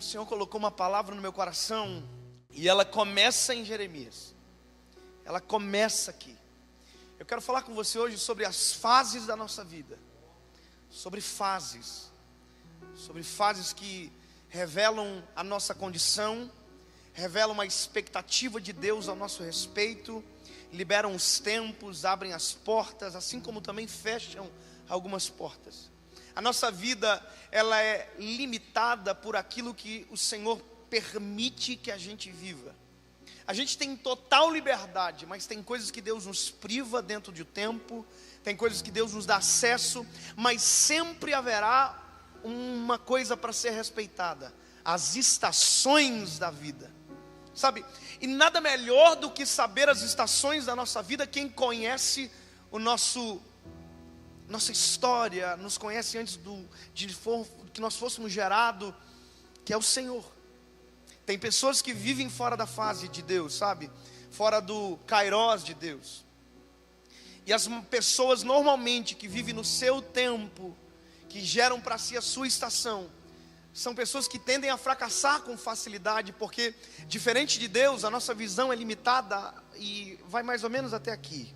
Senhor colocou uma palavra no meu coração e ela começa em Jeremias. Ela começa aqui. Eu quero falar com você hoje sobre as fases da nossa vida. Sobre fases que revelam a nossa condição, revelam uma expectativa de Deus ao nosso respeito, liberam os tempos, abrem as portas, assim como também fecham algumas portas. A nossa vida, ela é limitada por aquilo que o Senhor permite que a gente viva. A gente tem total liberdade, mas tem coisas que Deus nos priva dentro do tempo, tem coisas que Deus nos dá acesso, mas sempre haverá uma coisa para ser respeitada: as estações da vida, sabe? E nada melhor do que saber as estações da nossa vida quem conhece nossa história, nos conhece antes que nós fôssemos gerados, que é o Senhor. Tem pessoas que vivem fora da fase de Deus, sabe? Fora do Kairos de Deus. E as pessoas normalmente que vivem no seu tempo, que geram para si a sua estação, são pessoas que tendem a fracassar com facilidade, porque diferente de Deus, a nossa visão é limitada e vai mais ou menos até aqui,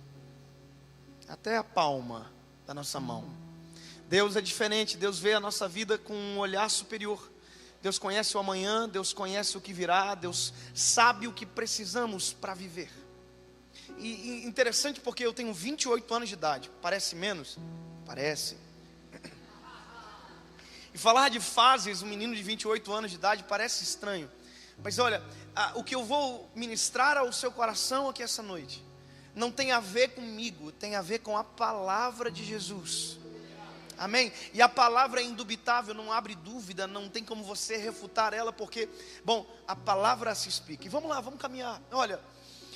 até a palma da nossa mão. Deus é diferente, Deus vê a nossa vida com um olhar superior. Deus conhece o amanhã, Deus conhece o que virá, Deus sabe o que precisamos para viver. E interessante porque eu tenho 28 anos de idade, parece menos? Parece. E falar de fases, um menino de 28 anos de idade parece estranho. Mas olha, o que eu vou ministrar ao seu coração aqui essa noite não tem a ver comigo, tem a ver com a palavra de Jesus. Amém? E a palavra é indubitável, não abre dúvida, não tem como você refutar ela, porque, bom, a palavra se explica. E vamos lá, vamos caminhar. Olha,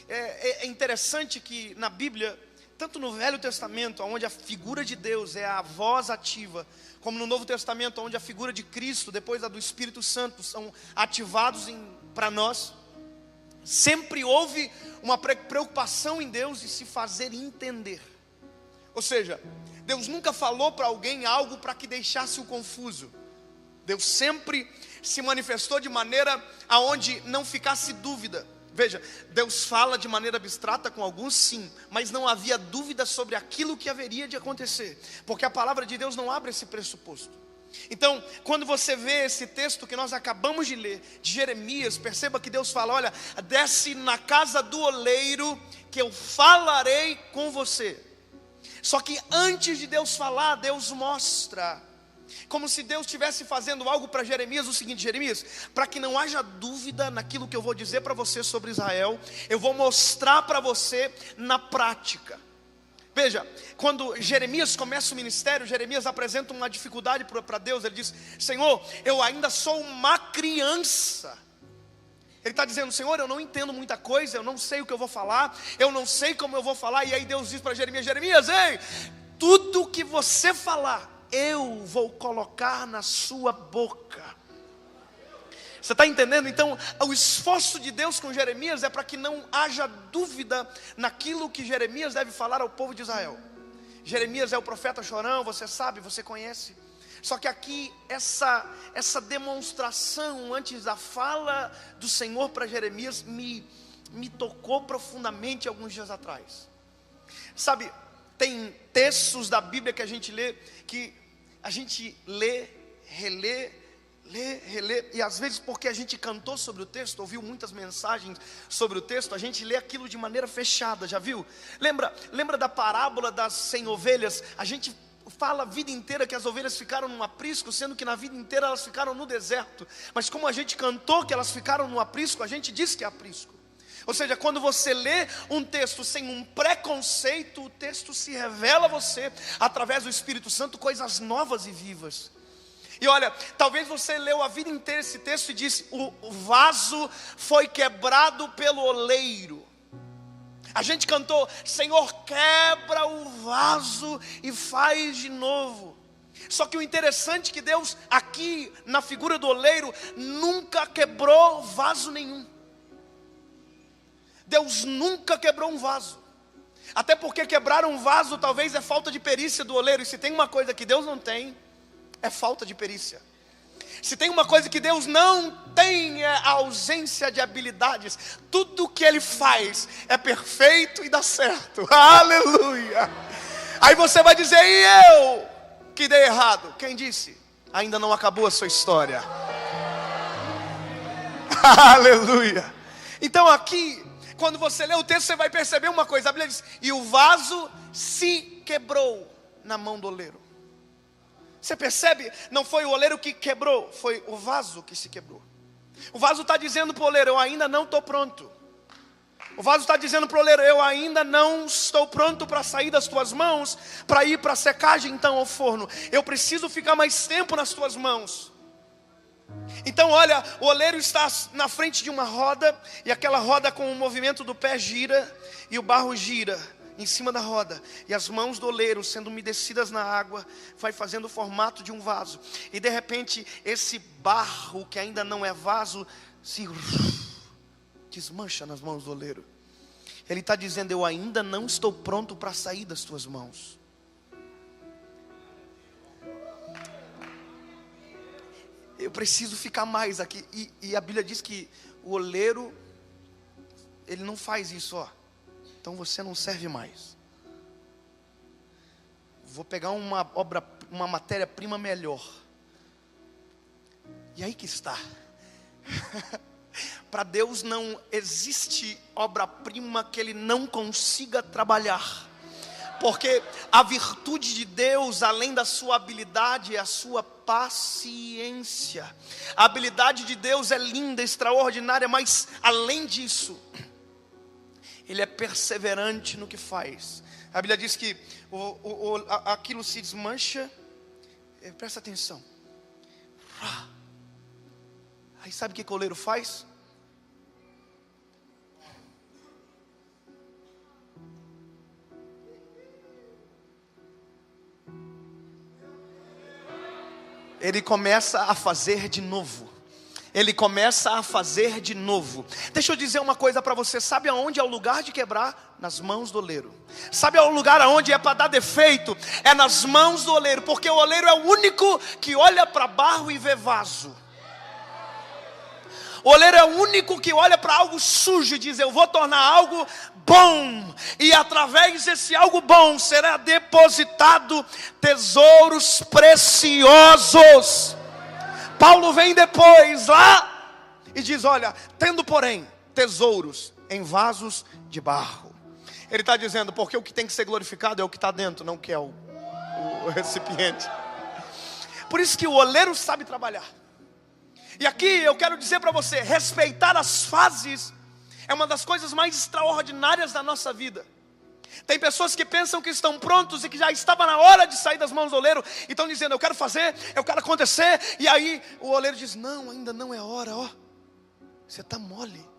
é interessante que na Bíblia, tanto no Velho Testamento, onde a figura de Deus é a voz ativa, como no Novo Testamento, onde a figura de Cristo, depois a do Espírito Santo, são ativados para nós, sempre houve uma preocupação em Deus de se fazer entender. Ou seja, Deus nunca falou para alguém algo para que deixasse o confuso. Deus sempre se manifestou de maneira aonde não ficasse dúvida. Veja, Deus fala de maneira abstrata com alguns, sim, mas não havia dúvida sobre aquilo que haveria de acontecer, porque a palavra de Deus não abre esse pressuposto. Então, quando você vê esse texto que nós acabamos de ler, de Jeremias, perceba que Deus fala: olha, desce na casa do oleiro que eu falarei com você. Só que antes de Deus falar, Deus mostra, como se Deus estivesse fazendo algo para Jeremias, o seguinte: Jeremias, para que não haja dúvida naquilo que eu vou dizer para você sobre Israel, eu vou mostrar para você na prática. Veja, quando Jeremias começa o ministério, Jeremias apresenta uma dificuldade para Deus. Ele diz: Senhor, eu ainda sou uma criança. Ele está dizendo: Senhor, eu não entendo muita coisa, eu não sei o que eu vou falar, eu não sei como eu vou falar. E aí Deus diz para Jeremias: Jeremias, ei, tudo que você falar, eu vou colocar na sua boca. Você está entendendo? Então, o esforço de Deus com Jeremias é para que não haja dúvida naquilo que Jeremias deve falar ao povo de Israel. Jeremias é o profeta chorão, você sabe, você conhece. Só que aqui, essa demonstração antes da fala do Senhor para Jeremias me tocou profundamente alguns dias atrás. Sabe, tem textos da Bíblia que a gente lê, relê, e às vezes porque a gente cantou sobre o texto, ouviu muitas mensagens sobre o texto, a gente lê aquilo de maneira fechada, já viu? Lembra da parábola das 100 ovelhas? A gente fala a vida inteira que as ovelhas ficaram num aprisco, sendo que na vida inteira elas ficaram no deserto. Mas como a gente cantou que elas ficaram no aprisco, a gente diz que é aprisco. Ou seja, quando você lê um texto sem um preconceito, o texto se revela a você, através do Espírito Santo, coisas novas e vivas. E olha, talvez você leu a vida inteira esse texto e disse: o vaso foi quebrado pelo oleiro. A gente cantou: Senhor, quebra o vaso e faz de novo. Só que o interessante é que Deus, aqui na figura do oleiro, nunca quebrou vaso nenhum. Deus nunca quebrou um vaso. Até porque quebrar um vaso talvez é falta de perícia do oleiro. E se tem uma coisa que Deus não tem, é falta de perícia. Se tem uma coisa que Deus não tem, é a ausência de habilidades. Tudo que Ele faz é perfeito e dá certo. Aleluia. Aí você vai dizer, e eu que dei errado? Quem disse? Ainda não acabou a sua história. Aleluia. Então aqui, quando você lê o texto, você vai perceber uma coisa. A Bíblia diz, e o vaso se quebrou na mão do oleiro. Você percebe? Não foi o oleiro que quebrou, foi o vaso que se quebrou. O vaso está dizendo para o oleiro, eu ainda não estou pronto. O vaso está dizendo para o oleiro, eu ainda não estou pronto para sair das tuas mãos, para ir para a secagem então ao forno. Eu preciso ficar mais tempo nas tuas mãos. Então olha, o oleiro está na frente de uma roda, e aquela roda com o movimento do pé gira, e o barro gira em cima da roda, e as mãos do oleiro sendo umedecidas na água, vai fazendo o formato de um vaso, e de repente esse barro que ainda não é vaso, se desmancha nas mãos do oleiro. Ele está dizendo, eu ainda não estou pronto para sair das tuas mãos. Eu preciso ficar mais aqui, e a Bíblia diz que o oleiro, ele não faz isso, ó. Então você não serve mais. Vou pegar uma matéria-prima melhor. E aí que está. Para Deus não existe obra-prima que Ele não consiga trabalhar. Porque a virtude de Deus, além da sua habilidade, é a sua paciência. A habilidade de Deus é linda, extraordinária, mas além disso, Ele é perseverante no que faz. A Bíblia diz que aquilo se desmancha. Presta atenção. Aí sabe o que o oleiro faz? Ele começa a fazer de novo. Ele começa a fazer de novo. Deixa eu dizer uma coisa para você. Sabe aonde é o lugar de quebrar? Nas mãos do oleiro. Sabe o lugar aonde é para dar defeito? É nas mãos do oleiro. Porque o oleiro é o único que olha para barro e vê vaso. O oleiro é o único que olha para algo sujo e diz, eu vou tornar algo bom. E através desse algo bom será depositado tesouros preciosos. Paulo vem depois lá e diz, olha, tendo porém tesouros em vasos de barro. Ele está dizendo, porque o que tem que ser glorificado é o que está dentro, não o que é o recipiente. Por isso que o oleiro sabe trabalhar. E aqui eu quero dizer para você, respeitar as fases é uma das coisas mais extraordinárias da nossa vida. Tem pessoas que pensam que estão prontos e que já estava na hora de sair das mãos do oleiro, e estão dizendo, eu quero fazer, eu quero acontecer, e aí o oleiro diz, não, ainda não é hora, ó, você está mole.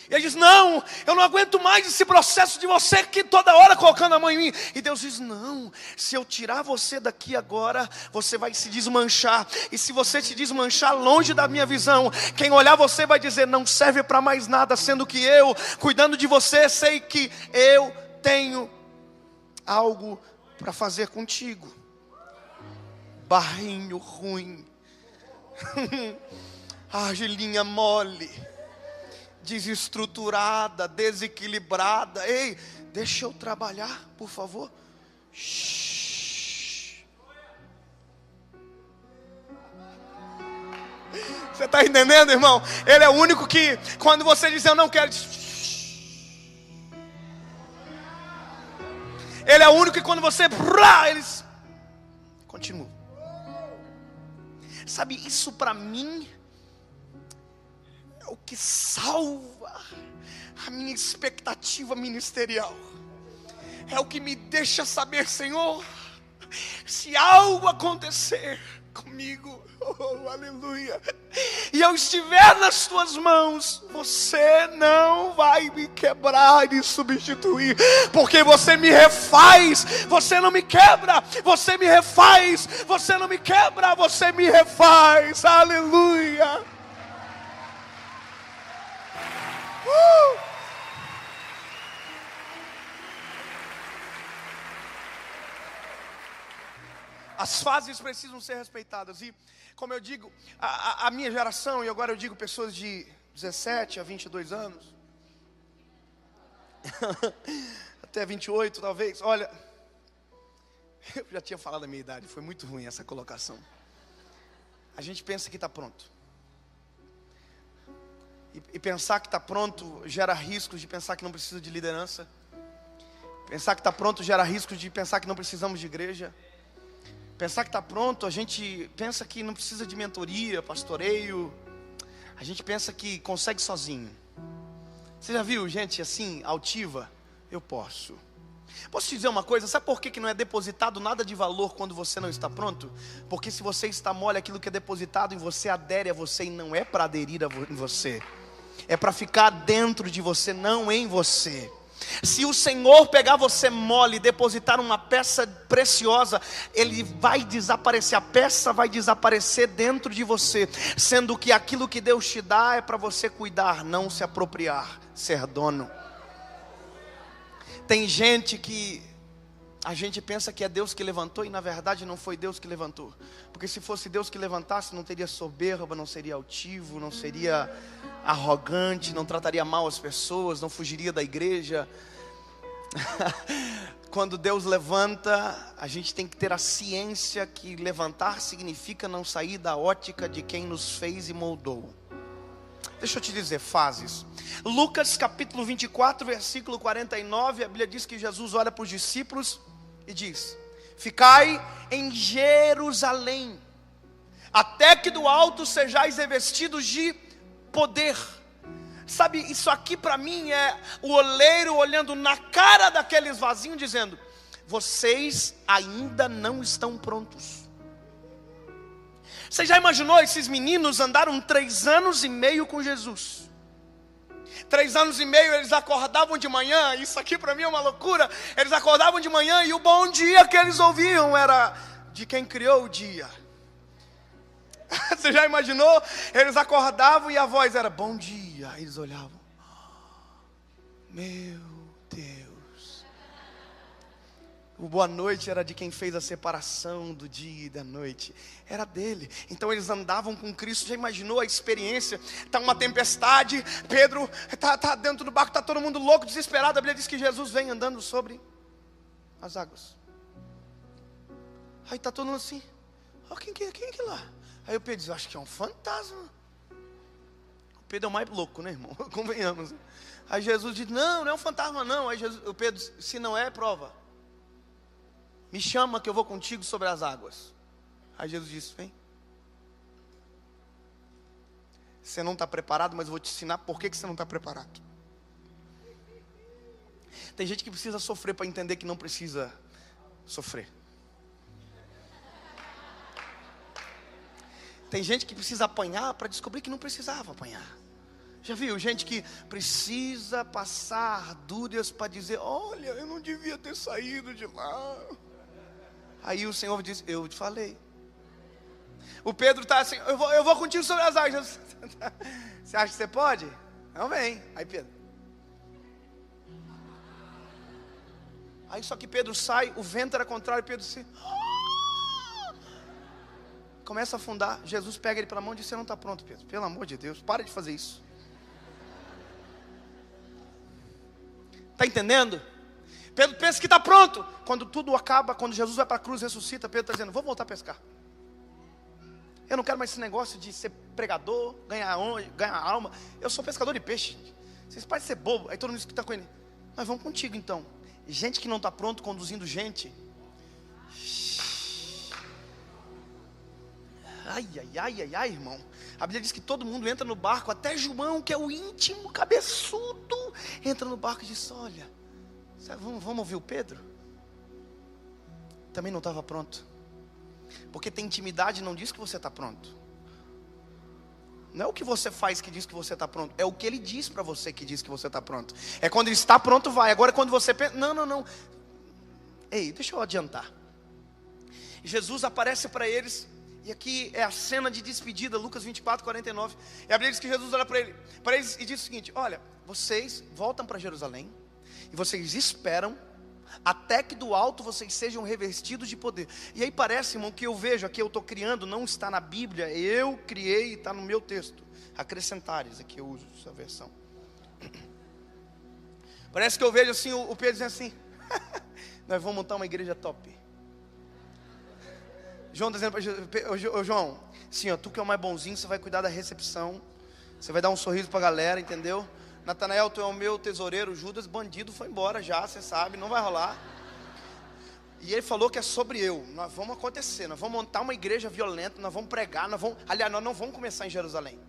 E ele diz, não, eu não aguento mais esse processo de você que toda hora colocando a mão em mim. E Deus diz, não, se eu tirar você daqui agora, você vai se desmanchar. E se você se desmanchar longe da minha visão, quem olhar você vai dizer, não serve para mais nada. Sendo que eu, cuidando de você, sei que eu tenho algo para fazer contigo. Barrinho ruim. Argilinha mole. Desestruturada, desequilibrada. Ei, deixa eu trabalhar, por favor. Shhh. Você está entendendo, irmão? Ele é o único que, quando você diz eu não quero, ele é o único que quando você, eles continuam. Sabe, isso para mim é o que salva a minha expectativa ministerial. É o que me deixa saber, Senhor, se algo acontecer comigo, oh, aleluia, e eu estiver nas tuas mãos, você não vai me quebrar e substituir, porque você me refaz, você não me quebra, você me refaz, você não me quebra, você me refaz, aleluia. As fases precisam ser respeitadas. E, como eu digo, a minha geração, e agora eu digo pessoas de 17 a 22 anos, até 28 talvez, olha, eu já tinha falado a minha idade, foi muito ruim essa colocação. A gente pensa que está pronto. E pensar que está pronto gera riscos de pensar que não precisa de liderança. Pensar que está pronto gera riscos de pensar que não precisamos de igreja. Pensar que está pronto, a gente pensa que não precisa de mentoria, pastoreio. A gente pensa que consegue sozinho. Você já viu gente assim, altiva? Eu posso. Posso te dizer uma coisa? Sabe por que não é depositado nada de valor quando você não está pronto? Porque se você está mole, aquilo que é depositado em você adere a você, e não é para aderir em você. É para ficar dentro de você, não em você. Se o Senhor pegar você mole e depositar uma peça preciosa, Ele vai desaparecer, a peça vai desaparecer dentro de você, sendo que aquilo que Deus te dá é para você cuidar, não se apropriar, ser dono. Tem gente que a gente pensa que é Deus que levantou, e na verdade não foi Deus que levantou. Porque se fosse Deus que levantasse, não teria soberba, não seria altivo, não seria arrogante, não trataria mal as pessoas, não fugiria da igreja. Quando Deus levanta, a gente tem que ter a ciência que levantar significa não sair da ótica de quem nos fez e moldou. Deixa eu te dizer, fases. Lucas capítulo 24, versículo 49, a Bíblia diz que Jesus olha para os discípulos e diz: ficai em Jerusalém, até que do alto sejais revestidos de poder. Sabe, isso aqui para mim é o oleiro olhando na cara daqueles vazios, dizendo: vocês ainda não estão prontos. Você já imaginou, esses meninos andaram 3 anos e meio com Jesus. 3 anos e meio eles acordavam de manhã, isso aqui para mim é uma loucura. Eles acordavam de manhã e o bom dia que eles ouviam era de quem criou o dia. Você já imaginou? Eles acordavam e a voz era bom dia. Aí eles olhavam: meu Deus. O boa noite era de quem fez a separação do dia e da noite. Era dele. Então eles andavam com Cristo. Já imaginou a experiência? Está uma tempestade, Pedro está dentro do barco, está todo mundo louco, desesperado. A Bíblia diz que Jesus vem andando sobre as águas. Aí está todo mundo assim: oh, quem que é lá? Aí o Pedro diz: acho que é um fantasma. O Pedro é o mais louco, né, irmão? Convenhamos. Aí Jesus diz: não é um fantasma não. Aí o Pedro diz: se não é, prova. Me chama que eu vou contigo sobre as águas. Aí Jesus disse: vem. Você não está preparado, mas eu vou te ensinar por que você não está preparado. Tem gente que precisa sofrer para entender que não precisa sofrer. Tem gente que precisa apanhar para descobrir que não precisava apanhar. Já viu gente que precisa passar ardúrias para dizer: olha, eu não devia ter saído de lá. Aí o Senhor diz: eu te falei. O Pedro está assim: eu vou contigo sobre as águas. Você acha que você pode? Não, vem. Aí Pedro. Aí só que Pedro sai, o vento era contrário, Pedro se... começa a afundar. Jesus pega ele pela mão e diz: você não está pronto, Pedro. Pelo amor de Deus, para de fazer isso. Está entendendo? Pedro pensa que está pronto. Quando tudo acaba, quando Jesus vai para a cruz, ressuscita, Pedro está dizendo: vou voltar a pescar. Eu não quero mais esse negócio de ser pregador, ganhar alma. Eu sou pescador de peixe. Vocês podem ser bobo. Aí todo mundo diz que está com ele: nós vamos contigo então. Gente que não está pronto conduzindo gente. Ai, irmão. A Bíblia diz que todo mundo entra no barco, até João, que é o íntimo cabeçudo, entra no barco e diz: olha, vamos ouvir o Pedro? Também não estava pronto. Porque ter intimidade não diz que você está pronto. Não é o que você faz que diz que você está pronto, é o que ele diz para você que diz que você está pronto. É quando ele está pronto, vai. Agora quando você pensa: não. Ei, deixa eu adiantar. Jesus aparece para eles. E aqui é a cena de despedida, Lucas 24, 49. E a Bíblia diz que Jesus olha para eles e diz o seguinte: olha, vocês voltam para Jerusalém, e vocês esperam até que do alto vocês sejam revestidos de poder. E aí parece, irmão, que eu vejo aqui, eu estou criando, não está na Bíblia, eu criei e está no meu texto. Acrescentares, aqui eu uso essa versão. Parece que eu vejo assim, o Pedro dizendo assim, nós vamos montar uma igreja top. João dizendo para João, assim, ó, tu que é o mais bonzinho, você vai cuidar da recepção, você vai dar um sorriso para a galera, entendeu? Natanael, tu é o meu tesoureiro. Judas, bandido, foi embora já, você sabe, não vai rolar. E ele falou que é sobre eu. Nós vamos acontecer, nós vamos montar uma igreja violenta, nós vamos pregar, aliás, nós não vamos começar em Jerusalém.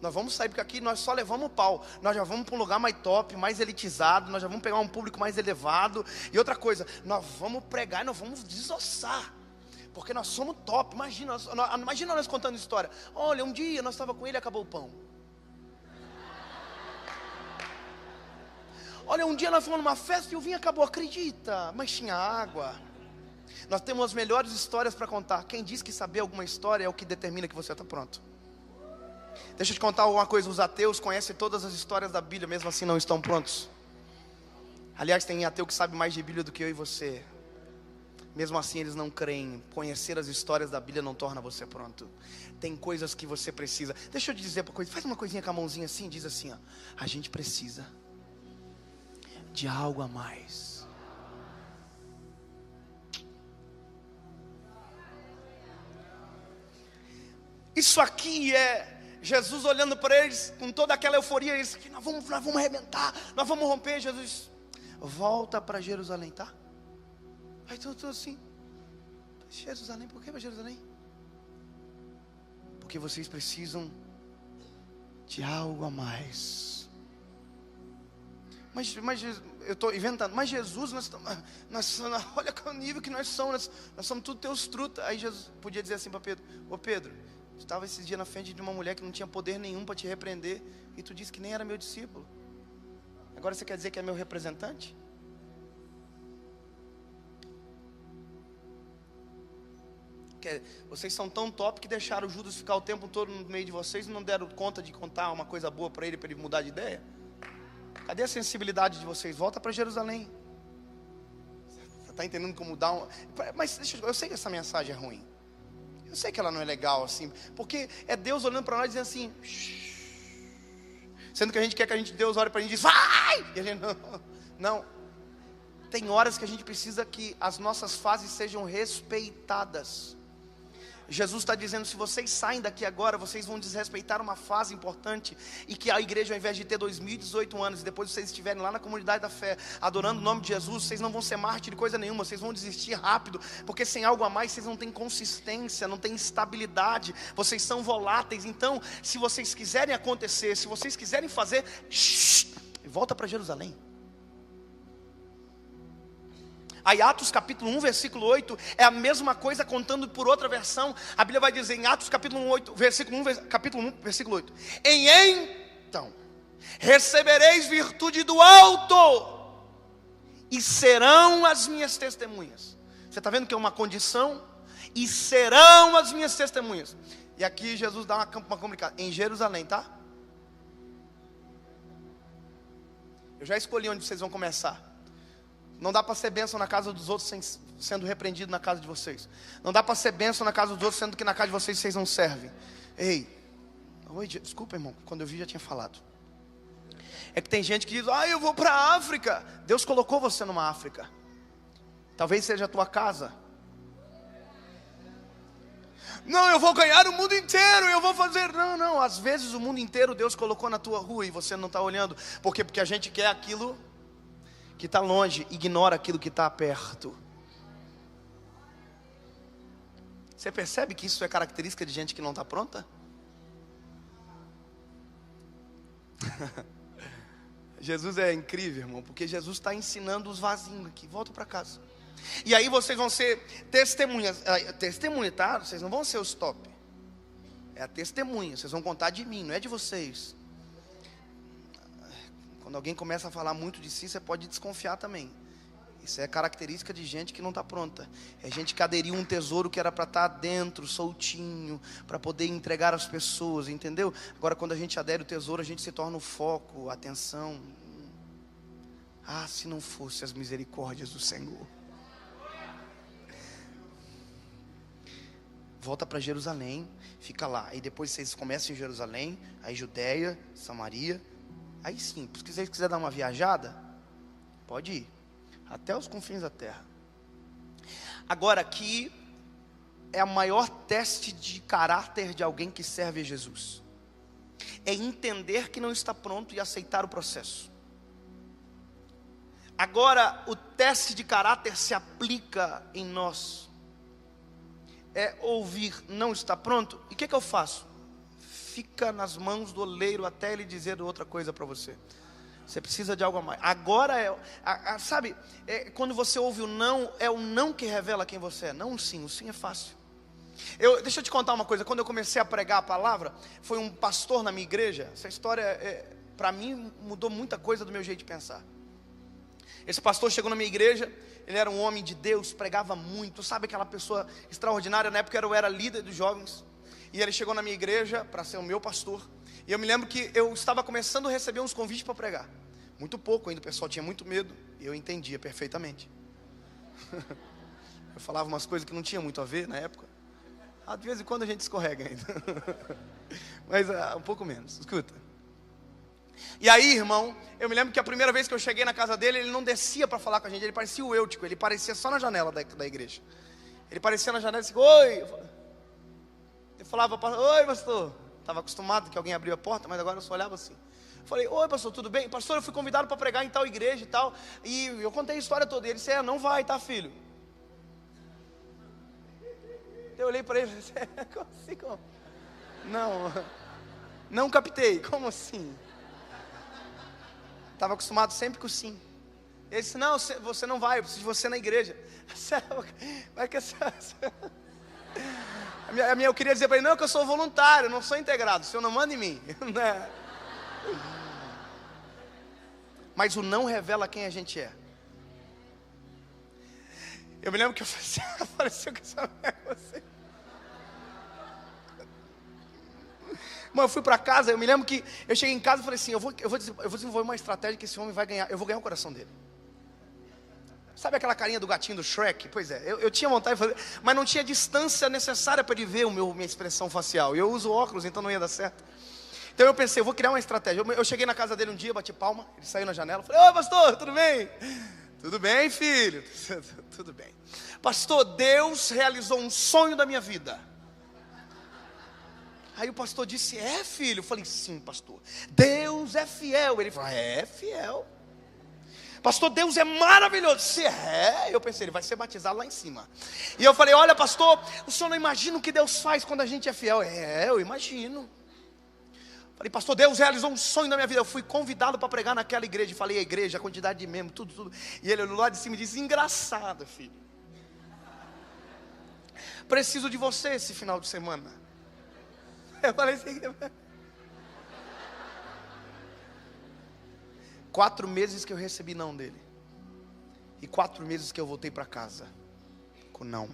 Nós vamos sair, porque aqui nós só levamos o pau. Nós já vamos para um lugar mais top, mais elitizado, nós já vamos pegar um público mais elevado. E outra coisa, nós vamos pregar e nós vamos desossar, porque nós somos top. Imagina nós contando história. Olha, um dia nós estávamos com ele e acabou o pão. Olha, um dia nós fomos numa festa e o vinho acabou, acredita? Mas tinha água. Nós temos as melhores histórias para contar. Quem diz que saber alguma história é o que determina que você está pronto. Deixa eu te contar uma coisa, os ateus conhecem todas as histórias da Bíblia, mesmo assim não estão prontos. Aliás, tem ateu que sabe mais de Bíblia do que eu e você. Mesmo assim eles não creem. Conhecer as histórias da Bíblia não torna você pronto. Tem coisas que você precisa. Deixa eu te dizer uma coisa, faz uma coisinha com a mãozinha assim, diz assim, ó, a gente precisa de algo a mais. Isso aqui é Jesus olhando para eles com toda aquela euforia. Isso aqui, nós vamos arrebentar, nós vamos romper. Jesus, volta para Jerusalém, tá? Aí estou assim, Jerusalém, por que para Jerusalém? Porque vocês precisam de algo a mais. Mas eu estou inventando. Mas Jesus, olha o nível que nós somos. Nós somos tudo teus truta. Aí Jesus podia dizer assim para Pedro: ô Pedro, tu estava esses dias na frente de uma mulher que não tinha poder nenhum para te repreender, e tu disse que nem era meu discípulo. Agora você quer dizer que é meu representante? Vocês são tão top que deixaram o Judas ficar o tempo todo no meio de vocês e não deram conta de contar uma coisa boa para ele mudar de ideia? Cadê a sensibilidade de vocês? Volta para Jerusalém. Você está entendendo como dar um... Mas eu sei que essa mensagem é ruim. Eu sei que ela não é legal assim, porque é Deus olhando para nós dizendo assim, sendo que a gente quer que Deus olhe para a gente e diz, vai! E a gente não. Tem horas que a gente precisa que as nossas fases sejam respeitadas. Jesus está dizendo, se vocês saem daqui agora, vocês vão desrespeitar uma fase importante, e que a igreja, ao invés de ter 2018 anos, e depois vocês estiverem lá na comunidade da fé, adorando o nome de Jesus, vocês não vão ser mártir de coisa nenhuma, vocês vão desistir rápido, porque sem algo a mais, vocês não têm consistência, não têm estabilidade, vocês são voláteis. Então, se vocês quiserem acontecer, se vocês quiserem fazer, volta para Jerusalém. Aí Atos capítulo 1, versículo 8, é a mesma coisa contando por outra versão. A Bíblia vai dizer em Atos capítulo 1, capítulo 1, versículo 8: então recebereis virtude do alto, e serão as minhas testemunhas. Você está vendo que é uma condição? E serão as minhas testemunhas. E aqui Jesus dá uma complicada, em Jerusalém, tá? Eu já escolhi onde vocês vão começar. Não dá para ser bênção na casa dos outros sendo repreendido na casa de vocês. Não dá para ser bênção na casa dos outros sendo que na casa de vocês não servem. Oi, desculpa, irmão, quando eu vi já tinha falado. É que tem gente que diz, eu vou para a África. Deus colocou você numa África. Talvez seja a tua casa. Não, eu vou ganhar o mundo inteiro, eu vou fazer. Não, às vezes o mundo inteiro Deus colocou na tua rua e você não está olhando. Por quê? Porque a gente quer aquilo que está longe, ignora aquilo que está perto. Você percebe que isso é característica de gente que não está pronta? Jesus é incrível, irmão, porque Jesus está ensinando os vazios aqui. Volta para casa. E aí vocês vão ser testemunhas. Testemunha, tá? Vocês não vão ser os top. É a testemunha. Vocês vão contar de mim, não é de vocês. Quando alguém começa a falar muito de si, você pode desconfiar também. Isso é característica de gente que não está pronta. É gente que aderiu um tesouro que era para estar dentro, soltinho, para poder entregar às pessoas, entendeu? Agora, quando a gente adere o tesouro, a gente se torna o foco, a atenção. Ah, se não fosse as misericórdias do Senhor. Volta para Jerusalém, fica lá. Aí depois vocês começam em Jerusalém, aí Judeia, Samaria. Aí sim, se vocês quiserem dar uma viajada, pode ir, até os confins da terra. Agora aqui é o maior teste de caráter de alguém que serve a Jesus. É entender que não está pronto e aceitar o processo. Agora o teste de caráter se aplica em nós. É ouvir, não está pronto, e o que eu faço? Fica nas mãos do oleiro até ele dizer outra coisa para você. Você precisa de algo a mais. Agora sabe, quando você ouve o não, é o não que revela quem você é, não o sim é fácil. Deixa eu te contar uma coisa. Quando eu comecei a pregar a palavra, foi um pastor na minha igreja. Essa história, para mim, mudou muita coisa do meu jeito de pensar. Esse pastor chegou na minha igreja. Ele era um homem de Deus, pregava muito. Sabe aquela pessoa extraordinária? Na época eu era líder dos jovens. E ele chegou na minha igreja para ser o meu pastor. E eu me lembro que eu estava começando a receber uns convites para pregar. Muito pouco ainda, o pessoal tinha muito medo. E eu entendia perfeitamente. Eu falava umas coisas que não tinha muito a ver na época. De vez em quando a gente escorrega ainda. Mas um pouco menos, escuta. E aí, irmão, eu me lembro que a primeira vez que eu cheguei na casa dele, ele não descia para falar com a gente. Ele parecia o Eutico, ele parecia só na janela da igreja. Ele parecia na janela e disse, oi. Eu falava, oi pastor. Estava acostumado que alguém abriu a porta, mas agora eu só olhava assim. Falei, oi pastor, tudo bem? Pastor, eu fui convidado para pregar em tal igreja e tal. E eu contei a história toda. E ele disse, não vai, tá filho? Eu olhei para ele e disse, como assim? Como? Não captei, como assim? Estava acostumado sempre com o sim. Ele disse, não, você não vai, eu preciso de você na igreja. Vai que eu queria dizer para ele, não, que eu sou voluntário, não sou integrado, o senhor não manda em mim. Mas o não revela quem a gente é. Eu me lembro que eu falei assim, apareceu que essa mulher é você. Mas eu fui para casa, eu me lembro que eu cheguei em casa e falei assim, eu vou desenvolver uma estratégia que esse homem vai ganhar, eu vou ganhar o coração dele. Sabe aquela carinha do gatinho do Shrek? Pois é, eu tinha vontade de fazer, mas não tinha distância necessária para ele ver minha expressão facial. Eu uso óculos, então não ia dar certo. Então eu pensei, eu vou criar uma estratégia. Eu cheguei na casa dele um dia, bati palma, ele saiu na janela, falei, oi pastor, tudo bem? Tudo bem, filho? Tudo bem. Pastor, Deus realizou um sonho da minha vida. Aí o pastor disse, filho? Eu falei, sim pastor, Deus é fiel. Ele falou, é fiel. Pastor, Deus é maravilhoso. Disse, eu pensei, ele vai ser batizado lá em cima. E eu falei, olha pastor, o senhor não imagina o que Deus faz quando a gente é fiel? Eu imagino. Falei, pastor, Deus realizou um sonho da minha vida. Eu fui convidado para pregar naquela igreja. Falei, a igreja, a quantidade de membros, tudo. E ele olhou lá de cima e disse, engraçado filho, preciso de você esse final de semana. Eu falei assim, 4 meses que eu recebi não dele. E 4 meses que eu voltei para casa com não.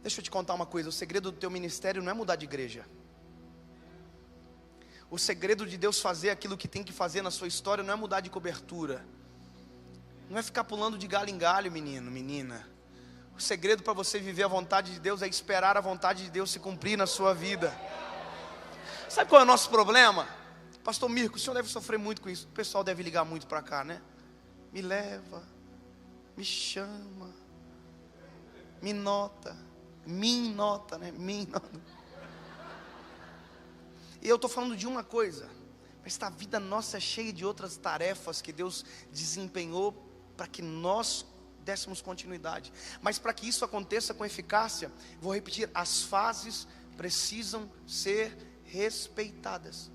Deixa eu te contar uma coisa. O segredo do teu ministério não é mudar de igreja. O segredo de Deus fazer aquilo que tem que fazer na sua história não é mudar de cobertura. Não é ficar pulando de galho em galho, menino, menina. O segredo para você viver a vontade de Deus é esperar a vontade de Deus se cumprir na sua vida. Sabe qual é o nosso problema? Pastor Mirko, o senhor deve sofrer muito com isso. O pessoal deve ligar muito para cá, né? Me leva, me chama, me nota, né? Me nota. E eu estou falando de uma coisa, mas a vida nossa é cheia de outras tarefas que Deus desempenhou para que nós dessemos continuidade. Mas para que isso aconteça com eficácia, vou repetir, as fases precisam ser respeitadas.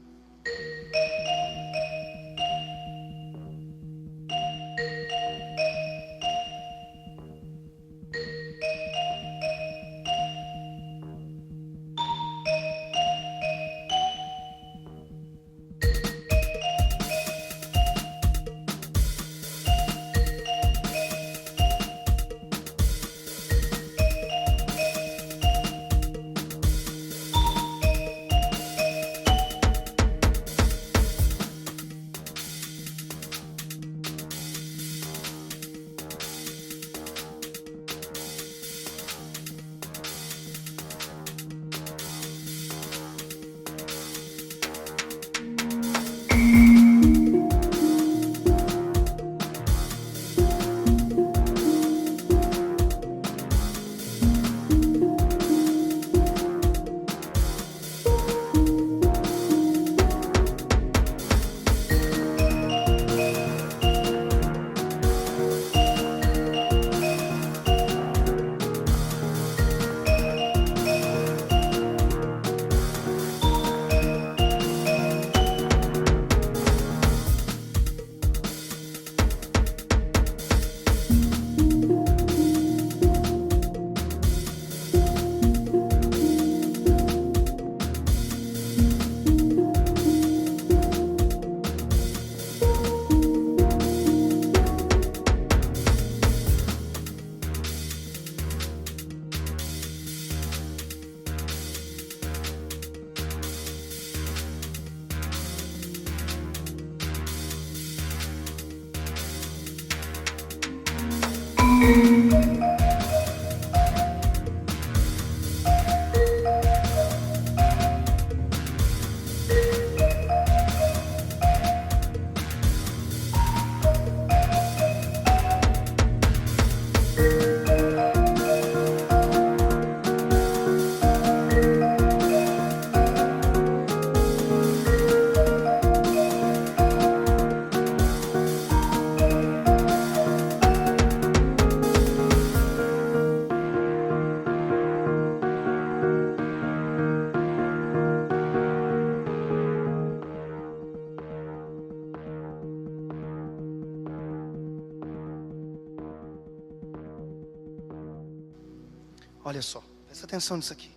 Olha só, presta atenção nisso aqui.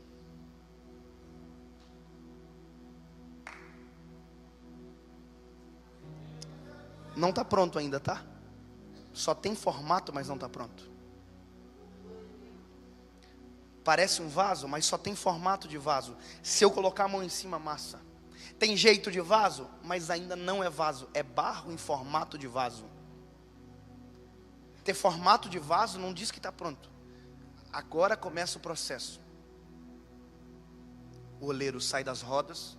Não está pronto ainda, tá? Só tem formato, mas não está pronto. Parece um vaso, mas só tem formato de vaso. Se eu colocar a mão em cima, massa. Tem jeito de vaso, mas ainda não é vaso. É barro em formato de vaso. Ter formato de vaso não diz que está pronto. Agora começa o processo. O oleiro sai das rodas.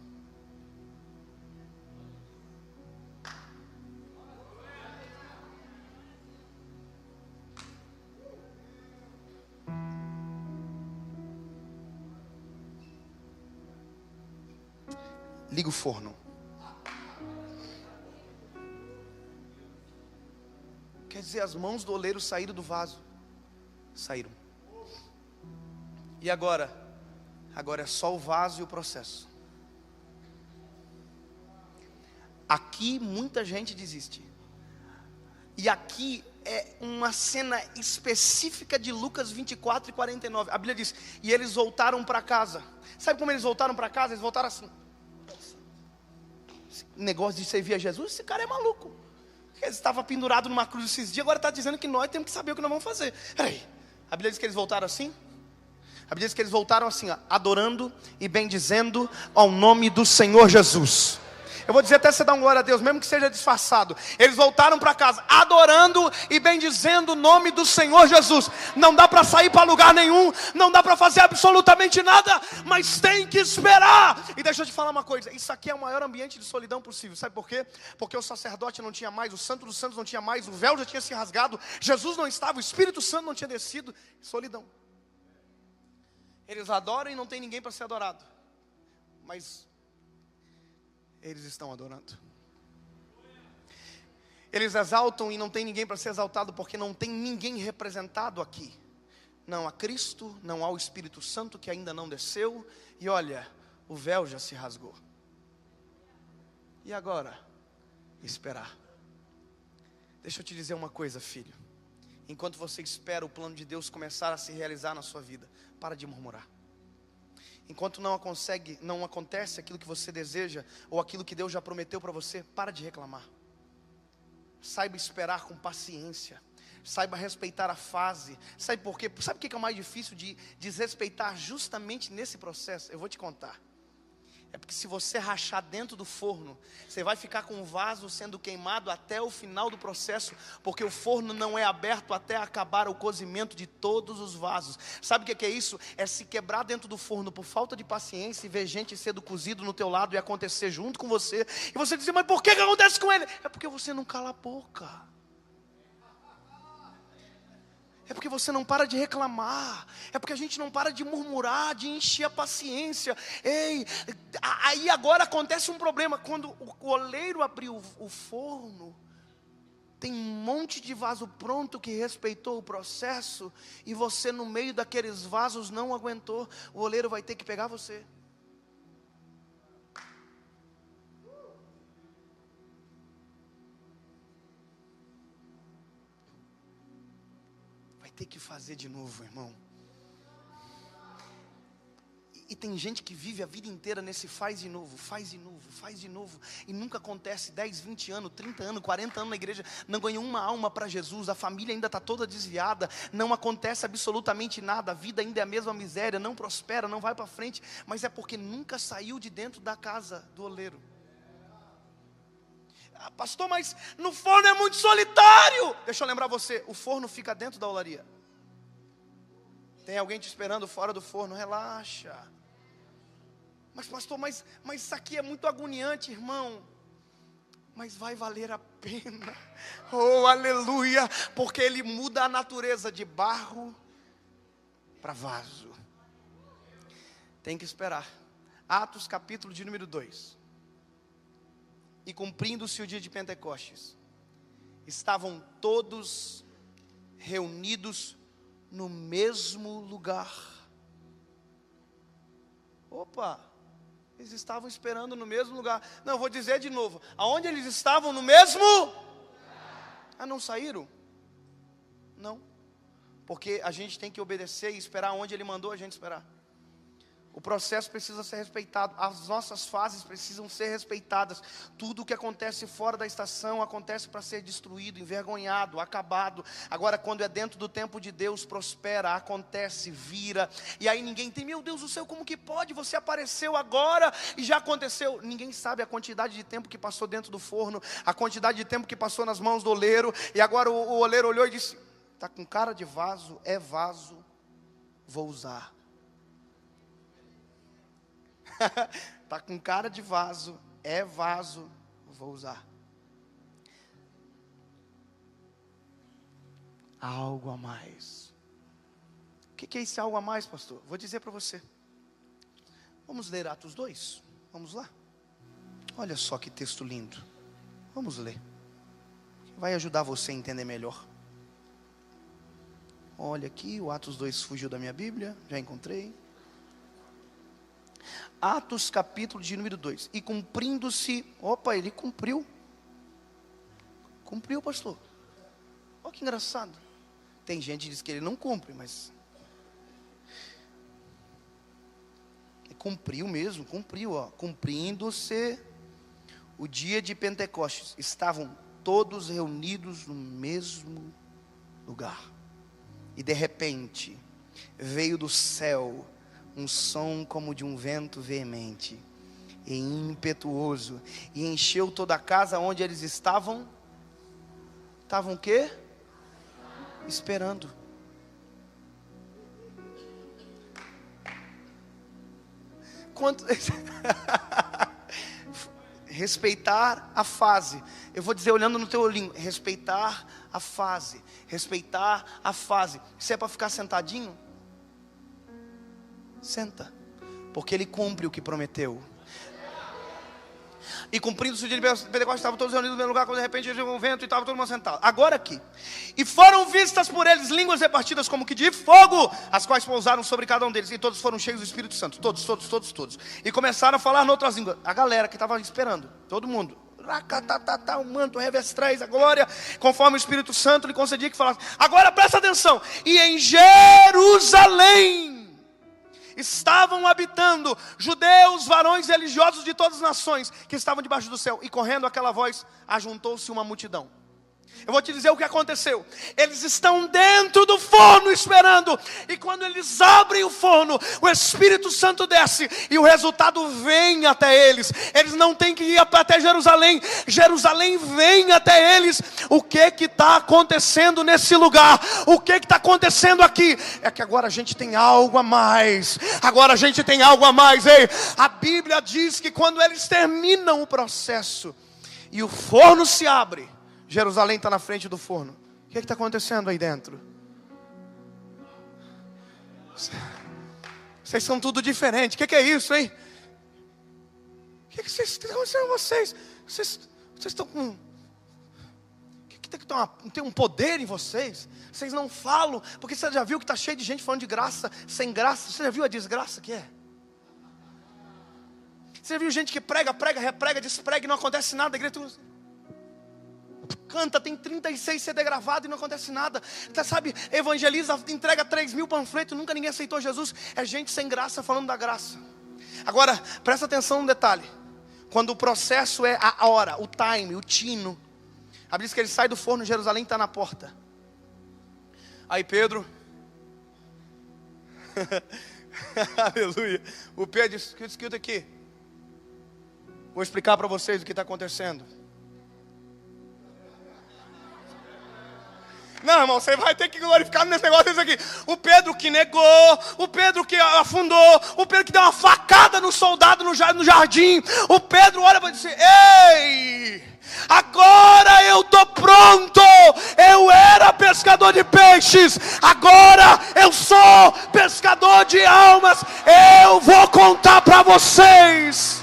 Liga o forno. Quer dizer, as mãos do oleiro saíram do vaso. Saíram. E agora? Agora é só o vaso e o processo. Aqui muita gente desiste. E aqui é uma cena específica de Lucas 24 e 49. A Bíblia diz: e eles voltaram para casa. Sabe como eles voltaram para casa? Eles voltaram assim. Esse negócio de servir a Jesus, esse cara é maluco. Ele estava pendurado numa cruz esses dias, agora está dizendo que nós temos que saber o que nós vamos fazer. Peraí, a Bíblia diz que eles voltaram assim? A Bíblia diz que eles voltaram assim, ó, adorando e bendizendo ao nome do Senhor Jesus. Eu vou dizer até você dar um glória a Deus, mesmo que seja disfarçado. Eles voltaram para casa, adorando e bendizendo o nome do Senhor Jesus. Não dá para sair para lugar nenhum, não dá para fazer absolutamente nada, mas tem que esperar. E deixa eu te falar uma coisa, isso aqui é o maior ambiente de solidão possível. Sabe por quê? Porque o sacerdote não tinha mais, o santo dos santos não tinha mais, o véu já tinha se rasgado, Jesus não estava, o Espírito Santo não tinha descido. Solidão. Eles adoram e não tem ninguém para ser adorado, mas eles estão adorando. Eles exaltam e não tem ninguém para ser exaltado, porque não tem ninguém representado aqui. Não há Cristo, não há o Espírito Santo que ainda não desceu. E olha, o véu já se rasgou. E agora? Esperar. Deixa eu te dizer uma coisa, filho. Enquanto você espera o plano de Deus começar a se realizar na sua vida, para de murmurar. Enquanto não acontece aquilo que você deseja, ou aquilo que Deus já prometeu para você, para de reclamar. Saiba esperar com paciência. Saiba respeitar a fase. Sabe por quê? Sabe o que é o mais difícil de desrespeitar justamente nesse processo? Eu vou te contar. É porque se você rachar dentro do forno, você vai ficar com o vaso sendo queimado até o final do processo, porque o forno não é aberto até acabar o cozimento de todos os vasos. Sabe o que é isso? É se quebrar dentro do forno por falta de paciência e ver gente sendo cozido no teu lado e acontecer junto com você. E você dizer, mas por que acontece com ele? É porque você não cala a boca. É porque você não para de reclamar. É porque a gente não para de murmurar, de encher a paciência. Ei, aí agora acontece um problema. Quando o oleiro abriu o forno, tem um monte de vaso pronto que respeitou o processo, e você no meio daqueles vasos não aguentou. O oleiro vai ter que pegar você. Ter que fazer de novo, irmão. E tem gente que vive a vida inteira nesse faz de novo, faz de novo, faz de novo, e nunca acontece. 10, 20 anos, 30 anos, 40 anos na igreja, não ganhou uma alma para Jesus, a família ainda está toda desviada, não acontece absolutamente nada, a vida ainda é a mesma miséria, não prospera, não vai para frente, mas é porque nunca saiu de dentro da casa do oleiro. Ah, pastor, mas no forno é muito solitário. Deixa eu lembrar você, o forno fica dentro da olaria. Tem alguém te esperando fora do forno, relaxa. Mas pastor, mas isso aqui é muito agoniante, irmão. Mas vai valer a pena. Oh, aleluia. Porque Ele muda a natureza de barro para vaso. Tem que esperar. Atos capítulo de número 2. E cumprindo-se o dia de Pentecostes, estavam todos reunidos no mesmo lugar. Opa, eles estavam esperando no mesmo lugar. Não, vou dizer de novo. Aonde eles estavam no mesmo? Ah, não saíram? Não. Porque a gente tem que obedecer e esperar onde Ele mandou a gente esperar. O processo precisa ser respeitado, as nossas fases precisam ser respeitadas. Tudo o que acontece fora da estação acontece para ser destruído, envergonhado, acabado. Agora, quando é dentro do tempo de Deus, prospera, acontece, vira. E aí ninguém tem, meu Deus do céu, como que pode? Você apareceu agora e já aconteceu. Ninguém sabe a quantidade de tempo que passou dentro do forno, a quantidade de tempo que passou nas mãos do oleiro. E agora o oleiro olhou e disse, está com cara de vaso, é vaso, vou usar. Está com cara de vaso, é vaso, vou usar. Algo a mais. O que é esse algo a mais, pastor? Vou dizer para você. Vamos ler Atos 2? Vamos lá? Olha só que texto lindo. Vamos ler. Vai ajudar você a entender melhor. Olha aqui, o Atos 2 fugiu da minha Bíblia, já encontrei. Atos capítulo de número 2. E cumprindo-se, opa, ele cumpriu. Cumpriu, pastor. Olha que engraçado. Tem gente que diz que ele não cumpre, mas ele cumpriu mesmo, cumpriu, ó. Cumprindo-se o dia de Pentecostes, estavam todos reunidos no mesmo lugar. E de repente, veio do céu um som como de um vento veemente e impetuoso, e encheu toda a casa onde eles estavam. Estavam o quê? Esperando. Quanto... Respeitar a fase. Eu vou dizer olhando no teu olhinho, respeitar a fase. Respeitar a fase. Se é para ficar sentadinho, senta, porque Ele cumpre o que prometeu. E cumprindo-se o dia de Pentecostes, estavam todos reunidos no mesmo lugar, quando de repente veio um vento e estava todo mundo sentado. Agora aqui, e foram vistas por eles línguas repartidas como que de fogo, as quais pousaram sobre cada um deles, e todos foram cheios do Espírito Santo, todos. E começaram a falar em outras línguas. A galera que estava esperando, todo mundo, o manto, revestrais, a glória, conforme o Espírito Santo lhe concedia que falasse. Agora presta atenção, e em Jerusalém estavam habitando judeus, varões religiosos de todas as nações, que estavam debaixo do céu. E correndo aquela voz, ajuntou-se uma multidão. Eu vou te dizer o que aconteceu. Eles estão dentro do forno esperando. E quando eles abrem o forno, o Espírito Santo desce. E o resultado vem até eles. Eles não têm que ir até Jerusalém. Jerusalém vem até eles. O que está acontecendo nesse lugar? O que está acontecendo aqui? É que agora a gente tem algo a mais. Agora a gente tem algo a mais. Ei, a Bíblia diz que quando eles terminam o processo e o forno se abre, Jerusalém está na frente do forno. O que está acontecendo aí dentro? Vocês são tudo diferente. O que é isso, hein? O que está acontecendo com vocês? Vocês estão com... Tem um poder em vocês. Vocês não falam. Porque você já viu que está cheio de gente falando de graça, sem graça. Você já viu a desgraça que é? Você já viu gente que prega, reprega, desprega e não acontece nada. A igreja canta, tem 36 CD gravado e não acontece nada. Você sabe, evangeliza, entrega 3.000 panfletos, nunca ninguém aceitou Jesus. É gente sem graça falando da graça. Agora, presta atenção no detalhe. Quando o processo é a hora, o time, o tino. A Bíblia diz que ele sai do forno, Jerusalém está na porta. Aí Pedro, aleluia. O Pedro disse, escuta aqui. Vou explicar para vocês o que está acontecendo. Não, irmão, você vai ter que glorificar nesse negócio desse aqui. O Pedro que negou, o Pedro que afundou, o Pedro que deu uma facada no soldado no jardim. O Pedro olha para dizer: ei, agora eu estou pronto. Eu era pescador de peixes, agora eu sou pescador de almas. Eu vou contar para vocês.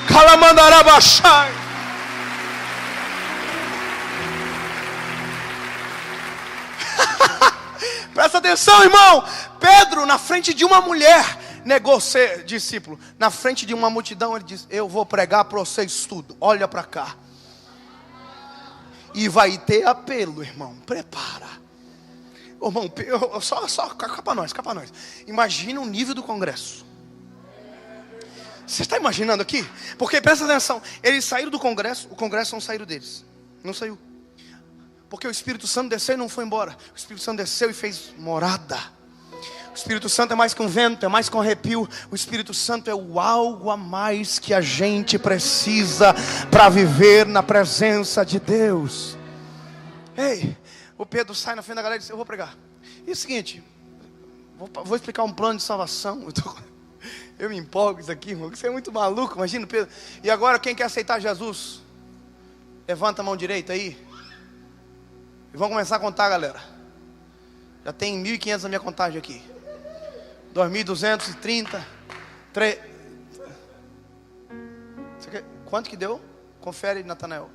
Calamandarabachai. Presta atenção, irmão. Pedro, na frente de uma mulher, negou ser discípulo. Na frente de uma multidão, ele disse: eu vou pregar para vocês tudo. Olha para cá. E vai ter apelo, irmão. Prepara. Ô, irmão, só cá para nós. Imagina o nível do congresso. Você está imaginando aqui? Porque presta atenção, eles saíram do congresso, o congresso não saiu deles. Não saiu. Porque o Espírito Santo desceu e não foi embora. O Espírito Santo desceu e fez morada. O Espírito Santo é mais que um vento, é mais que um arrepio. O Espírito Santo é o algo a mais que a gente precisa para viver na presença de Deus. Ei, o Pedro sai na frente da galera e diz: eu vou pregar. E é o seguinte, vou explicar um plano de salvação. Eu me empolgo isso aqui, irmão. Você é muito maluco, imagina, Pedro. E agora quem quer aceitar Jesus? Levanta a mão direita aí. E vamos começar a contar, galera. Já tem 1.500 na minha contagem aqui. 2.230. Quanto que deu? Confere, Natanael.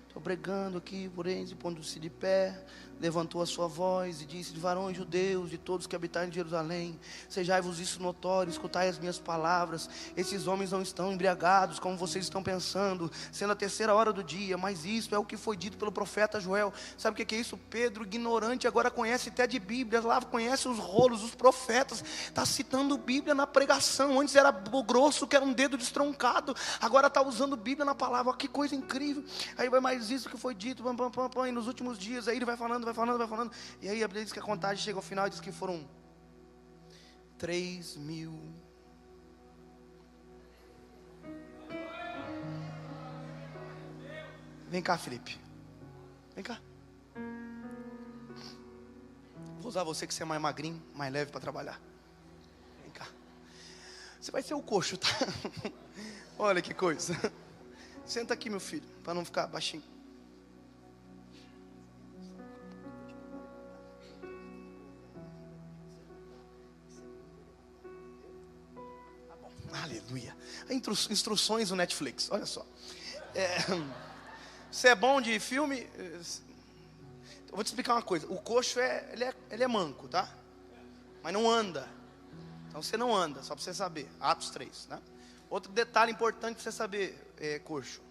Estou pregando aqui, porém, pondo-se de pé, levantou a sua voz e disse: de varões judeus, de todos que habitam em Jerusalém, sejai-vos isso notório, escutai as minhas palavras. Esses homens não estão embriagados, como vocês estão pensando, sendo a 3ª hora do dia, mas isso é o que foi dito pelo profeta Joel. Sabe o que é isso? Pedro, ignorante, agora conhece até de Bíblia, lá conhece os rolos, os profetas, está citando Bíblia na pregação. Antes era grosso, que era um dedo destroncado, agora está usando Bíblia na palavra. Que coisa incrível. Aí vai mais isso que foi dito, e nos últimos dias, aí ele vai falando, e aí a Bíblia diz que a contagem chega ao final e diz que foram 3.000. Vem cá, Felipe, vem cá. Vou usar você que você é mais magrinho, mais leve para trabalhar. Vem cá. Você vai ser o coxo, tá? Olha que coisa. Senta aqui, meu filho, para não ficar baixinho. Aleluia. Instruções do Netflix. Olha só. Você é bom de filme? Eu vou te explicar uma coisa. O coxo ele é manco, tá? Mas não anda. Então você não anda, só para você saber. Atos 3, né? Outro detalhe importante para você saber, coxo.